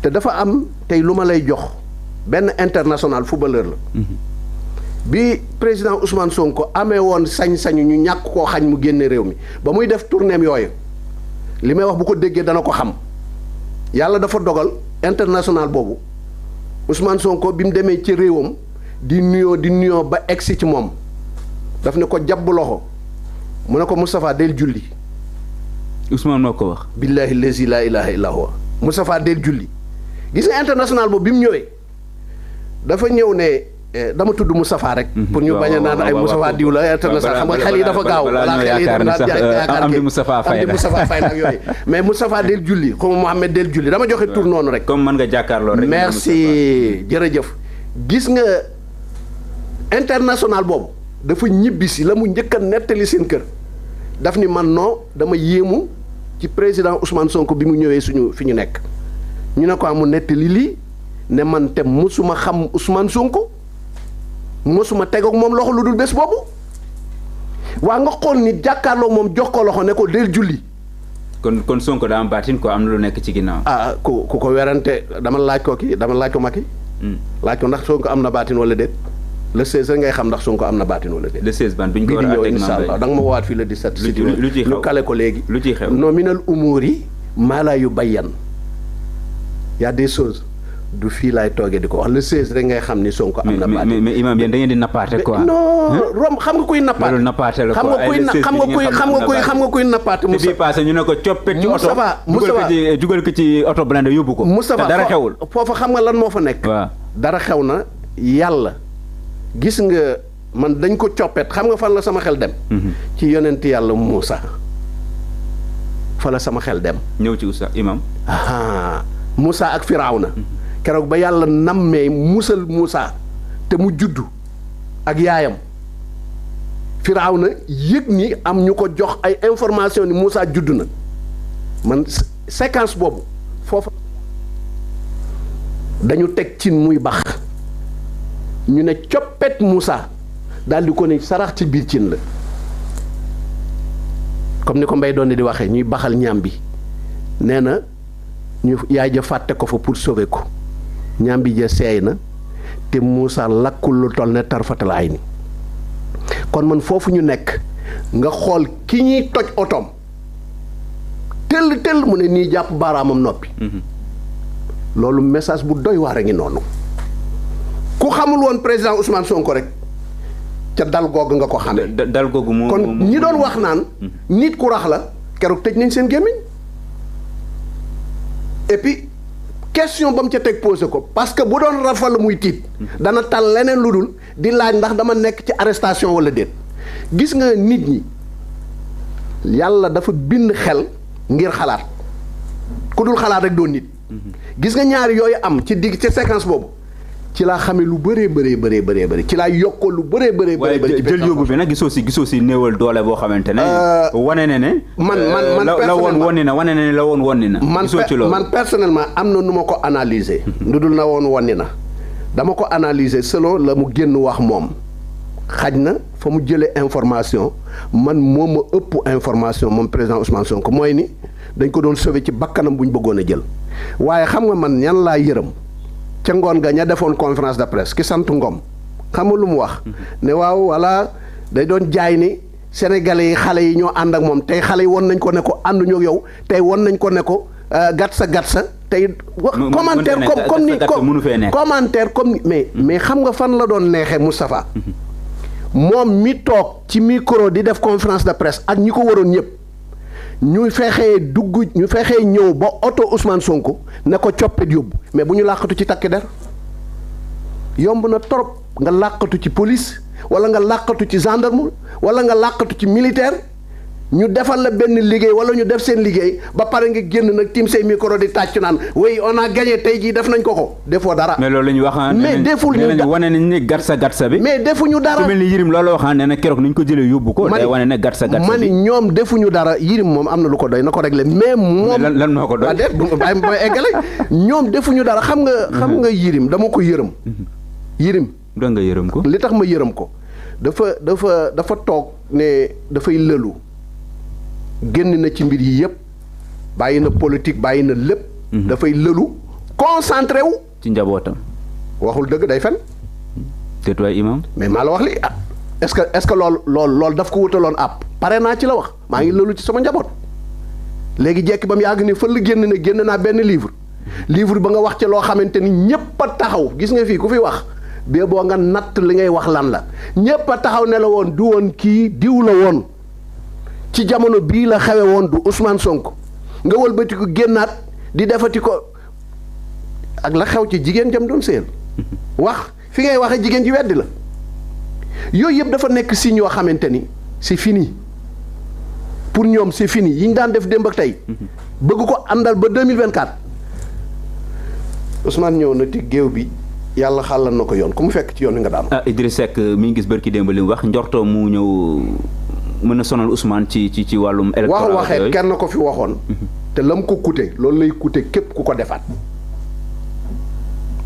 te dafa am tey lu ma lay jox benn international footballeur la. bi président Ousmane Sonko amee woon sañ-sañu ñu ñàkk koo xañ mu génne réew mi ba muy def tournéem yooyu li may wax bu ko déggee dana ko xam yàlla dafa dogal international boobu Ousmane Sonko bi mu demee ci réewam di nuyoo ba egsi ci moom daf ne ko jàpp loxo mu ne ko Moustapha del julli. Ousmane moo ko wax. billahi lazi la ilaha illa huwa Moustapha del julli gis nga international boobu bi mu ñëwee dafa ñëw ne. dama tudd Moustapha rek. pour ñu bañ a naan ay Moustapha diw la international xam nga xel yi dafa gaaw. balaa ñoo yaakaar ne sax am di Moustapha Faye la Moustapha Faye ak yooyu mais Moustapha del julli comme Mohamed del julli dama joxe tur noonu rek. comme mën nga jàkkaarloo rek. merci jërëjëf. gis nga international boobu dafa ñibbisi la mu njëkk a nettali seen kër daf ni man non dama yéemu ci président Ousmane Sonko bi mu ñëwee suñu fi ñu nekk. ñu ne ko mu nettali lii ne man te mosuma xam Ousmane Sonko. mosuma teg ak moom loxo lu dul bés boobu waa nga xool ni jàkkaarloo moom jox ko loxo ne ko del julli. kon Sonko daa am baatin ko am na lu nekk ci ginnaaw. ku ko werante dama laaj ko Macky. laaj ko ndax Sonko am na baatin wala déet le 16 ngay xam ndax Sonko am na baatin wala déet. le 16 ban bi ñu ko war a àtteeg incha allah da nga ma woowaat fii le 17. lu ciy xew ñu kale ko léegi. lu ciy xew non minal umuri maa laa yu bayyan y a des choses. du fii laay toogee di ko wax le 16 rek ngay xam ni Sonko am na baatin. mais imam yéen da ngeen di nappaate quoi. non rom xam nga kuy nappaate. loolu nappaate la quoi xam nga kuy nappaate. Moussa bii passé ñu ne ko coppet ci oto. dugal ko ci oto blindé yóbbu ko. Moustapha dara xewul. foofa xam nga lan moo fa nekk. waaw dara xew na yàlla gis nga man dañ ko coppet xam nga fan la sama xel dem. ci yonent yàlla Moussa fa la sama xel dem. ñëw ci oustaz imam. Moussa ak Firawna. keroog ba yàlla nammee musal Moussa te mu juddu ak yaayam Firawna yëg ni am ñu ko jox ay information ni Moussa juddu na man séquence boobu foofa dañu teg cin muy bax ñu ne coppet Moussa daal di ko ne sarax ci biir cin la comme ni ko Mbay doon di waxee ñuy baxal ñaam bi nee na ñu yaay ja fàtte ko fa pour sauver ko ñaam bi ja seey na te Moussa lakkul lu toll ne tarfatal ay ni kon man foofu ñu nekk nga xool ki ñuy toj otoom tell mu ne nii jàpp baaraamam noppi loolu message bu doy waar a ngi noonu ku xamul woon président Ousmane Sonko rek ca dal googu nga ko xamee dal googu moo kon ñi doon wax naan nit ku rax la keroog tëj nañ seen gémmiñ et puis question ba mu ca teg posé ko parce que bu doon rafal muy tiit dana tal leneen lu dul di laaj ndax dama nekk ci arrestation wala déet gis nga nit ñi yàlla dafa bind xel ngir xalaat ku dul xalaat rek doon nit gis nga ñaari yooyu am ci digg ci séquence boobu ci laa xamee lu bëree ci laa yokkoo lu bëree waaye jël yóbbu bi nag gisoo si néewal doole boo xamante ne wane ne man la woon wonni na wane ne la woon wonni na gisoo ci loolu man personnellement am na nu ma ko analyser lu dul na woon wonni na dama ko analyser selon la mu génn wax moom xaj na fa mu jëlee information man moom ma ëpp information moom président Ousmane Sonko mooy ni dañ ko doon sauver ci bakkanam bu ñu bëggoon a jël waaye xam nga man ñan laa yërëm ca ngoon ga ña defoon conférence de presse ki sant Ngom xam nga lu mu wax ne waaw voilà day doon jaay ni sénégalais yi xale yi ñoo ànd ak moom tey xale yi won nañ ko ne ko ànduñu ak yow tey won nañ ko ne ko gàtt sa tey commentaire comme ni commentaire comme ni mais xam nga fan la doon neexee Moustapha moom mi toog ci micro di def conférence de presse ak ñi ko waroon ñëpp ñu fexee ñëw ba oto Ousmane Sonko ne ko coppet yóbbu mais bu ñu làqatu ci takk der yomb na trop nga làqatu ci police wala nga làqatu ci gendarme wala nga làqatu ci militaire ñu defal la benn liggéey wala ñu def seen liggéey ba pare nga génn nag tim say micro di tàcc naan oui on a gagné tey jii def nañ ko defoo dara. mais loolu la ñu wax mais deful ñu dara wane nañ ne gatsa bi. mais defuñu dara ku mel ni Yirim loolu waxaan ne nag keroog ni ñu ko jëlee yóbbu ko. day wane ne gatsa bi ma ni ñoom defuñu dara Yirim moom am na lu ko doy na ko réglé mais moom. lan moo ko doy bàyyi ma eggale ñoom defuñu dara xam nga Yirim dama ko yërëm. Yirim. da nga yërëm ko. li tax ma yërëm ko dafa toog ne dafay lëlu. génn na ci mbir yi yëpp bàyyi na politique bàyyi na lépp. dafay lëlu concentré wu. ci njabootam. waxul dëgg day fen. déet waay imam. mais maa la wax li est-ce que loolu daf ko wutaloon àpp pare naa ci la wax maa ngi loolu ci sama njaboot. léegi jekki ba mu yàgg ni fël génn naa benn livre ba nga wax ci loo xamante ni ñépp a taxaw gis nga fii ku fi wax bee boo nga natt li ngay wax lan la ñépp a taxaw ne la woon du woon kii diw la woon ci jamono bii la xewe woon du Ousmane Sonko nga wëlbati ko génnaat di defati ko ak la xew ci jigéen jam doon seen wax fi ngay waxee jigéen ji weddi la yooyu yëpp dafa nekk signe yoo xamante ni c'est fini pour ñoom c'est fini yi ñu daan def démb ak tey bëgg ko àndal ba 2024 Ousmane ñëw na ci géew bi yàlla xàllal na ko yoon ku mu fekk ci yoon wi nga daanu. Idriss Seck mi ngi gis barki démb li mu wax njortoo mu ñëw mën a sonal Ousmane ci wàllum. électoral waxee kenn ko fi waxoon. te lam ko coûté loolu lay coûté képp ku ko defaat.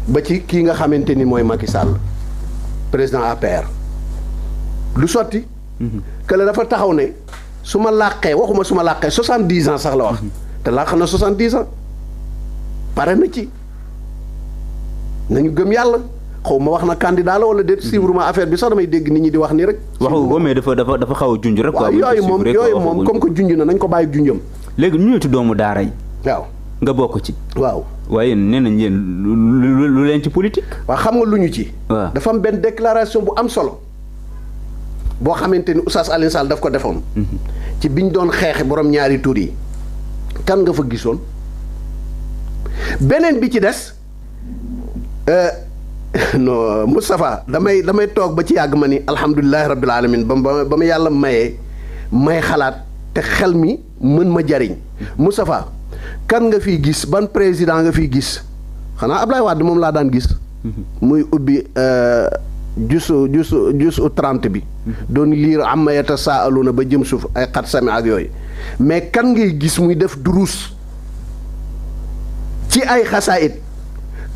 ba ci kii nga xamante ni mooy Macky Sall président APR lu sotti. kële dafa taxaw ne su ma làqee waxuma su ma làqee 70 ans sax la wax. te làq na 70 ans pare na ci. nañu gëm yàlla xaw ma wax na candidat la wala déet suivre ma affaire bi sax damay dégg nit ñi di wax nii rek. waxu ko mais dafa xaw a junj rek. waaw yooyu moom comme que junj na nañ ko bàyyi junjam. léegi ñu ñëw ci doomu daara yi. waaw nga bokk ci. waaw waaye nee nañ yéen lu leen ci politique. waaw xam nga lu ñu ci. waaw dafa am benn déclaration bu am solo boo xamante ni Oustaz Alioune Sall daf ko defoon. ci biñ doon xeexe borom ñaari tur yi. kan nga fa gisoon beneen bi ci des. non Moustapha damay toog ba ci yàgg ma ni alhamdulilahi rabbil alamin ba ma yàlla may xalaat te xel mi mën ma jariñ Moustapha kan nga fiy gis ban président nga fiy gis xanaa Ablaye Wade moom laa daan gis muy ubbi jusu 30 bi doon liir amma yatasaaluna ba jëm suuf ay xat sami ak yooyu mais kan ngay gis muy def duruus ci ay xasaayit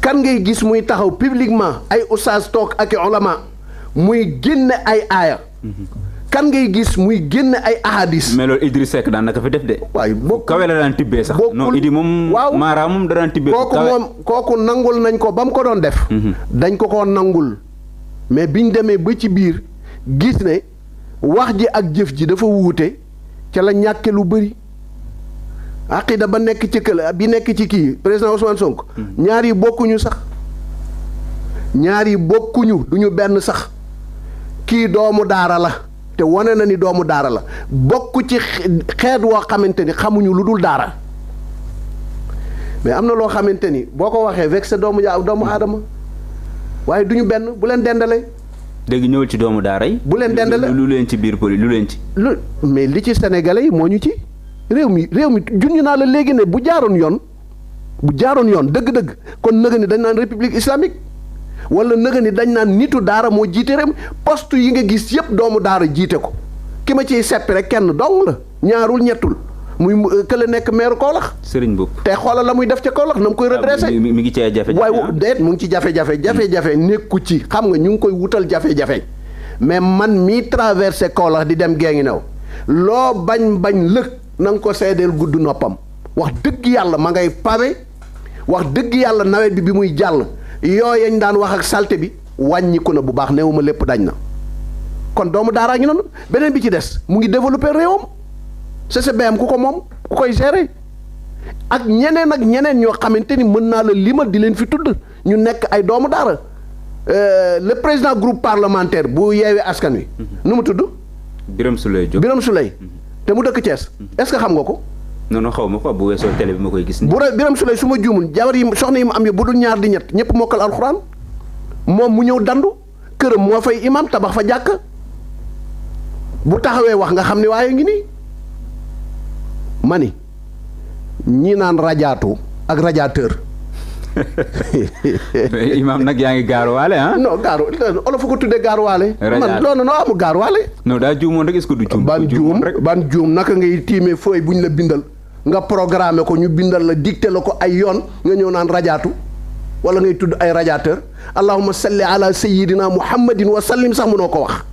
kan ngay gis muy taxaw publiquement ay oustaz toog ak i ulama muy génne ay aaya kan ngay gis muy génne ay ahadis. mais loolu Idriss Seck daan naka fi def de. waaye kawe la daan tibbee sax. non Idi moom. waaw Mara moom da daan tibbee. kooku nangul nañ ko ba mu ko doon def. dañ ko nangul mais biñ demee ba ci biir gis ne wax ji ak jëf ji dafa wuute ca la ñàkke lu bëri. aqida ba nekk ci kël bi nekk ci kii président Ousmane Sonko. ñaar yi bokkuñu sax. ñaar yi bokkuñu duñu benn sax. kii doomu daara la te wane na ni doomu daara la bokk ci xeet woo xamante ni xamuñu lu dul daara mais am na loo xamante ni boo ko waxee vexé doomu aadama waaye duñu benn bu leen dendalee. dégg ñëwul ci doomu daara yi. bu leen dendalee lu leen ci biir poli lu leen ci. mais li ci sénégalais yi moo ñu ci. réew mi junj naa la léegi ne bu jaaroon yoon dëgg-dëgg kon nëga ni dañ naan république islamique wala nëga ni dañ naan nitu daara moo jiite réew mi poste yi nga gis yépp doomu daara jiite ko ki ma ciy seppi rek kenn dong la ñaarul ñettul muy kële nekk maire Kaolack Serigne Mboup te xoolal la muy def ca Kaolack na mu koy redressé mi ngi ci ay jafe-jafe waaye déet mu ngi ci jafe-jafe nekku ci xam nga ñu ngi koy wutal jafe-jafe mais man mii traversé Kaolack di dem Guinguinéo loo bañ lëg na nga ko seedeel gudd noppam wax dëgg yàlla ma ngay pavé wax dëgg yàlla nawet bi muy jàll yooyañ daan wax ak salte bi wàññiku na bu baax néewuma lépp dañ na kon doomu daaraa ngi noonu beneen bi ci des mu ngi développé réewam CCBM ku ko moom ku koy gérer ak ñeneen ñoo xamante ni mën naa la limal di leen fi tudd ñu nekk ay doomu daara le président groupe parlementaire bu yeewee askan wi nu mu tudd Birame Souleye Diop Birame Souleye te mu dëkk Thiès est-ce que xam nga ko. non xaw ma ko bu weesoo télé bi ma koy gis. Birame Souleye su ma juumul jabar yi soxna yi mu am yi bu dul ñaar di ñett ñëpp mokkal alxuraan moom mu ñëw dandu këram moo fay imam tabax fa jàkk bu taxawee wax nga xam ne waaye ngi nii ma ni ñi naan rajaatu ak radiateur. imaam nag yaa ngi gaaruwaale ah. non olof ko tuddee gaaruwaale. man loolu noo amul gaaruwaale. non daa juumoon rek est-ce que du juum. ban juum naka ngay tiimee fooy bu ñu la bindal nga programmé ko ñu bindal la dicté la ko ay yoon nga ñëw naan rajaatu wala ngay tudd ay radiateur allahumma salli ala sayyidina muhammadin wa sallim sax mënoo ko wax.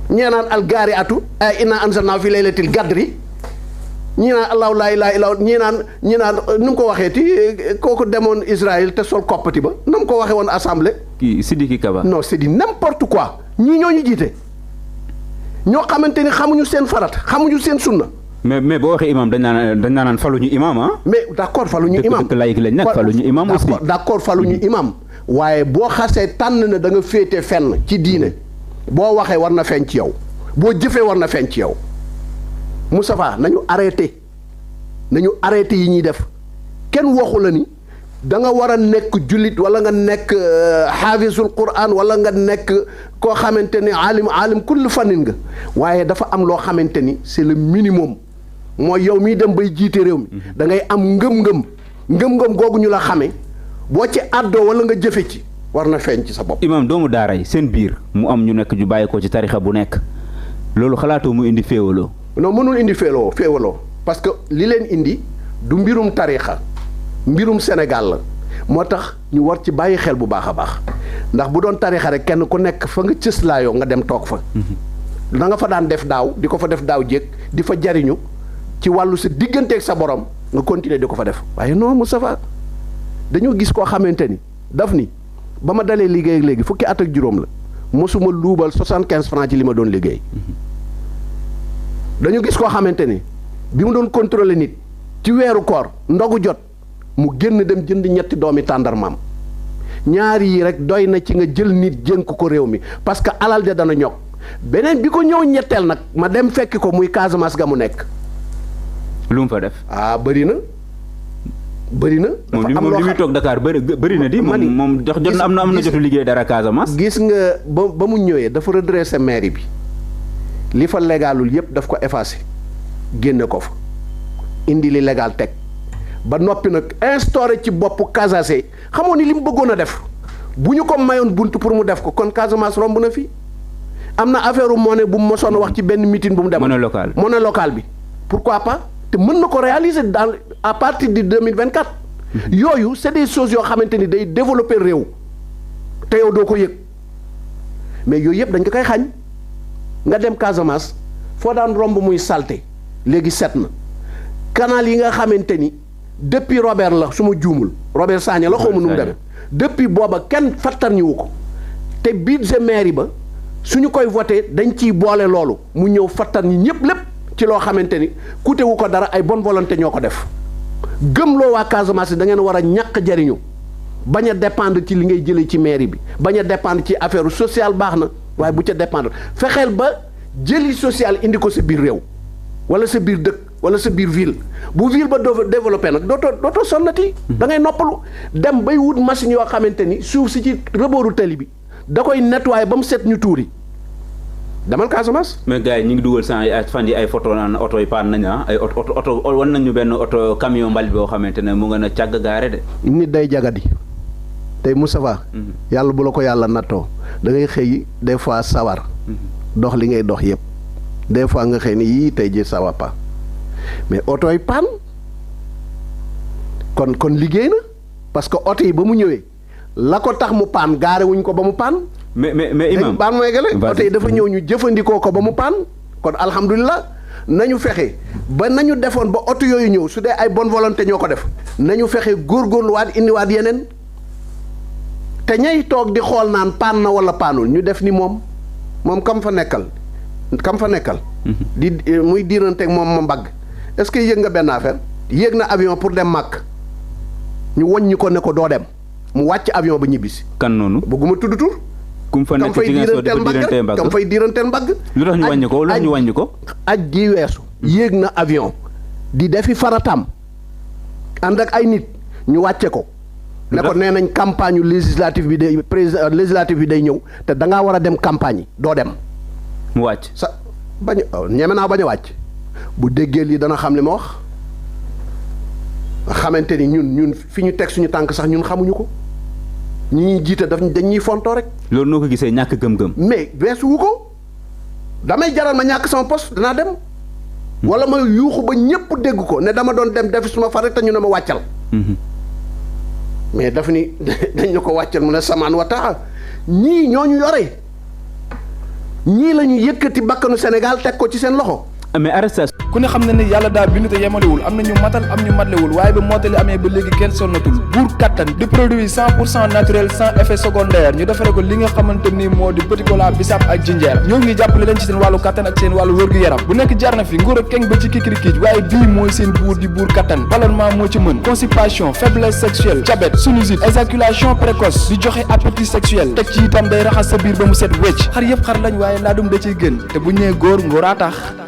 ñee naan al gaari atu ay inna anzalna fi laylatil qadri ñii naan allahu laa ilaaha illa ñii naan nu mu ko waxee ti kooku demoon Israël te sol koppati ba nu mu ko waxee woon assemblée. kii Sidiki Kaba. non c'est du n'importe quoi ñii ñoo ñu jiite ñoo xamante ni xamuñu seen farat xamuñu seen sunna. mais boo waxee imam dañ naan faluñu imam ah. mais d'accord faluñu imam dëkk laïc lañ nag faluñu imam aussi. d'accord faluñu imam waaye boo xasee tànn na da nga féete fenn ci diine boo waxee war na feeñ ci yow boo jëfee war na feeñ ci yow. Moustapha nañu arrêté yi ñuy def kenn waxu la ni da nga war a nekk jullit wala nga nekk xaafisul Qur'an wala nga nekk koo xamante ni alim kulli fannin nga waaye dafa am loo xamante ni c'est le minimum mooy yow miy dem bay jiite réew mi da ngay am ngëm-ngëm googu ñu la xamee boo ci àddoo wala nga jëfe ci war na feeñ ci sa bopp. imam doomu daara yi seen biir mu am ñu nekk ñu bàyyi ko ci tarixa bu nekk loolu xalaatoo mu indi féewaloo. non mënul indi féewaloo parce que li leen indi du mbirum tarixa mbirum Sénégal la moo tax ñu war ci bàyyi xel bu baax a baax ndax bu doon tarixa rek kenn ku nekk fa nga cëslaayoo nga dem toog fa da nga fa daan def daaw di ko fa def daaw jéeg di fa jariñu ci wàllu sa digganteeg sa borom nga continuer di ko fa def waaye non Moustapha dañoo gis koo xamante ni daf ni ba ma dalee liggéey ak léegi fukki at ak juróom la mosuma luubal 75 francs ci li ma doon liggéey dañu gis koo xamante ni bi mu doon contrôler nit ci weeru koor ndogu jot mu génn dem jënd ñetti doomi tàndarmaam ñaar yi rek doy na ci nga jël nit jënk ko réew mi parce que alal de dana ñokk beneen bi ko ñëw ñetteel nag ma dem fekki ko muy Casamance ga mu nekk. lu mu fa def. bëri na. moom li muy toog Dakar bëri na di. moom jot na am na jotu liggéey dara Casamance. gis nga ba mu ñëwee dafa redresser mairie bi. li fa légalul yépp daf ko effacé génne ko fa indi li légal teg ba noppi nag instauré ci bopp Casacé xamoo ni li mu bëggoon a def bu ñu ko mayoon bunt pour mu def ko kon Casamance romb na fi am na affaire monnaie bu mu mosoon wax ci benn meeting bu mu dem. monnaie locale bi pourquoi pas te mën na ko réaliser à partir de 2024. yooyu c'est des choses yoo xamante ni day développer réew te yow doo ko yëg mais yooyu yëpp dañ ko koy xañ. nga dem Casamance foo daan romb muy salté léegi set na canal yi nga xamante ni depuis Robert la su ma juumul Robert Sagna la xaw ma nu mu demee depuis booba kenn fattarñiwu ko te budget mairie ba suñu koy voté dañ ciy boole loolu mu ñëw fattarñi ñëpp lépp ci loo xamante ni coûté wu ko dara ay bonne volonté ñoo ko def gëm loo waa Casamance da ngeen war a ñàkk jariñu bañ a dépendre ci li ngay jëlee ci mairie bi bañ a dépendre ci affaire sociale baax na waaye bu ca dépendre fexeel ba jëli social indi ko sa biir réew wala sa biir dëkk wala sa biir ville bu ville ba développé nag dootoo sonnati da ngay noppalu dem bay wut machine yoo xamante ni suuf si ci rebooru tali bi da koy nettoyer ba mu set ñu tuuri demal Casamance. mais gars yi ñu ngi dugal fan yi ay photo naan oto yi paan nañ ay oto wan nañu benn oto camion mbalit boo xamante ne mu nga a càgg gaare de. nit day jagadi tey Moustapha yàlla bu la ko yàlla nattoo da ngay xëy des fois sawar dox li ngay dox yëpp des fois nga xëy ni yii tey ji ça va pas mais oto yi paan kon liggéey na parce que oto yi ba mu ñëwee la ko tax mu paan gaare wuñ ko ba mu paan. mais imam baan mooy gële oto yi dafa ñëw ñu jëfandikoo ko ba mu paan kon alhamdulilah nañu fexe ba nañu defoon ba oto yooyu ñëw su dee ay bonne volonté ñoo ko def nañu fexe góorgóorluwaat indiwaat yeneen te ñay toog di xool naan paan na wala paanul ñu def ni moom kam fa nekkal di muy diiranteeg moom ma mbagg est-ce que yëg nga benn affaire yéeg na avion pour dem màkk ñu woññi ko ne ko doo dem mu wàcc avion ba ñibbisi. kan noonu bëgguma tudd tur. kum fa nekk ci ngeen soo dafa diiranteel mbagg kam fay diiranteel mbagg. lu tax ñu wàññi ko aj gi weesu. yéeg na avion di defi faratam ànd ak ay nit ñu wàcce ko. ne ko nee nañ campagne législative bi day président législative bi day ñëw te da ngaa war a dem campagne yi doo dem. mu wàcc ñeme naa bañ a wàcc bu déggee lii dana xam li ma wax nga xamante ni ñun fi ñu teg suñu tànk sax ñun xamuñu ko ñi ñuy jiite dañuy fontoo rek. loolu noo ko gisee ñàkk gëm-gëm. mais weesuwu ko damay jaral ma ñàkk sama poste danaa dem. wala ma yuuxu ba ñëpp dégg ko ne dama doon dem defi suma far te ñu ne ma wàccal. mais daf ni dañ ñu ko wàccal mu ne samaan wa taxa ñii ñoo ñu yore ñii la ñu yëkkati bakkanu Sénégal teg ko ci seen loxo. mais arrestation ku ne xam ne ni yàlla daa bind te yemalewul am na ñu matal am ñu matlewul waaye ba mottali amee ba léegi kenn sonnatul buur kattan di produit 100% naturel sans effet secondaire ñu defare ko li nga xamante ni moo di petit cola bisaab ak jinjeer ñoo ngi jàppale leen ci seen wàllu kattan ak seen wàllu wërgu-yaram bu nekk jar na fi nguur ak keng ba ci kikirikiij waaye bii mooy seen buur di buur kattan ballonnement moo ci mën constipation faiblesse sexuelle diabète sinusite éjaculation précoce di joxe appétit sexuel teg ci itam day raxas sa biir ba mu set wecc xar yëpp xar lañ waaye laadum da ciy gën te bu ñu nee góor ngóoraa tax